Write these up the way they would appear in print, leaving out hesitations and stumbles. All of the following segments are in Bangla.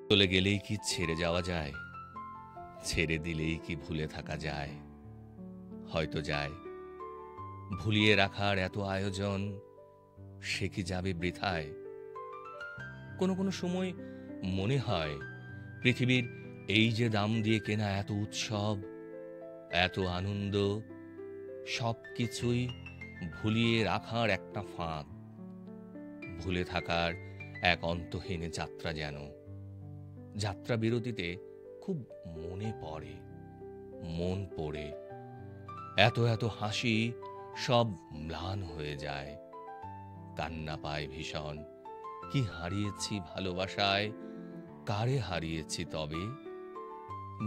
চলে গেলেই কি ছেড়ে যাওয়া যায়? ছেড়ে দিলেই কি ভুলে থাকা যায়? হয়তো যায়। ভুলিয়ে রাখার এত আয়োজন, সে কি যাবে বৃথায়? কোনো কোনো সময় মনে হয় পৃথিবীর এই যে দাম দিয়ে কেনা এত উৎসব, এত আনন্দ, সবকিছুই ভুলিয়ে রাখার একটা ফাঁদ। ভুলে থাকার এক অন্তহীন যাত্রা যেন। যাত্রা বিরতিতে খুব মনে পড়ে, মন পড়ে। এত এত হাসি সব ম্লান হয়ে যায়। কান্না পায় ভীষণ। কি হারিয়েছি ভালোবাসায়, কারে হারিয়েছি তবে?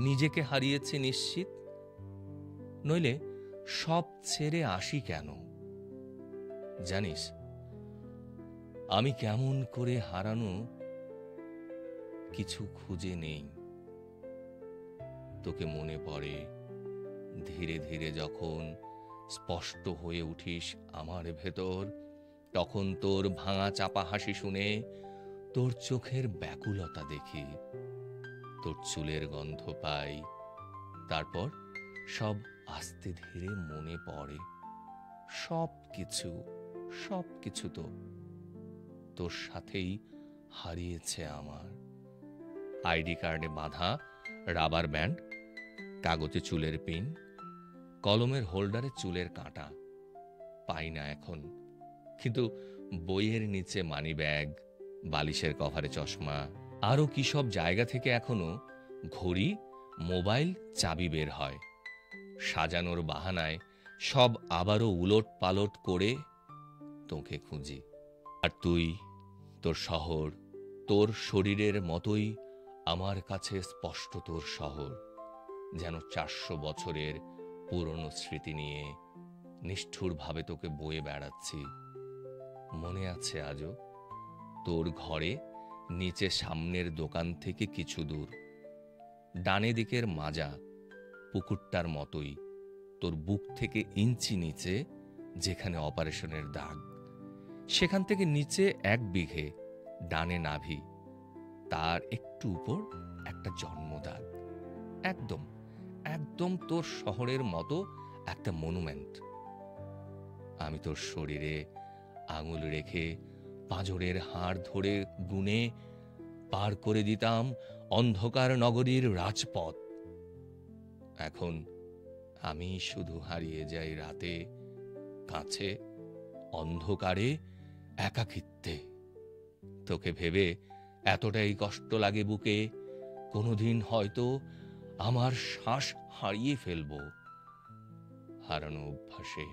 নিজেকে হারিয়েছি নিশ্চিত, নইলে সব ছেড়ে আসি কেন? জানিস, আমি কেমন করে হারানো কিছু খুঁজে নেই। তোকে মনে পড়ে ধীরে ধীরে যখন স্পষ্ট হয়ে উঠিস আমার ভেতর, তখন তোর ভাঙা চাপা হাসি শুনে তোর চোখের ব্যাকুলতা দেখি, তোর চুলের গন্ধ পাই। তারপর সব আস্তে ধীরে মনে পড়ে। সব কিছু, সব কিছু তো তোর সাথেই হারিয়েছে আমার। আইডি কার্ডে বাঁধা রাবার ব্যান্ড, কাগজে চুলের পিন, কলমের হোল্ডারে চুলের কাঁটা পাই না এখন। কিন্তু বইয়ের নিচে মানি ব্যাগ, বালিশের কভারে চশমা, আরো কি সব জায়গা থেকে এখনো ঘড়ি, মোবাইল, চাবি বের হয়। সাজানোর বাহানায় সব আবারও উলট পালট করে তোকে খুঁজি। আর তুই, তোর শহর, তোর শরীরের মতোই আমার কাছে স্পষ্ট তোর শহর। যেন 400 বছরের পুরনো স্মৃতি নিয়ে নিষ্ঠুরভাবে তোকে বয়ে বেড়াচ্ছি। মনে আছে আজও তোর ঘরে নিচে সামনের দোকান থেকে কিছু দূর, ডানে দিকের মাজা পুকুরটার মতোই তোর বুক থেকে ইঞ্চি নিচে যেখানে অপারেশনের দাগ, সেখান থেকে নিচে 1 বিঘে ডানে নাভি, তার একটু উপর একটা জন্মদাগ। একদম একদম তোর শহরের মতো একটা মনুমেন্ট। আমি তোর শরীরে আঙুল রেখে পাঁজরের হাড় ধরে গুনে পার করে দিতাম অন্ধকার নগরীর রাজপথ। এখন আমি শুধু হারিয়ে যাই রাতে, কাছে, অন্ধকারে, একাকিত্বে। তোকে ভেবে এতটাই কষ্ট লাগে বুকে, কোনোদিন হয়তো আমার শ্বাস হারিয়ে ফেলবো হারানো অভ্যাসে।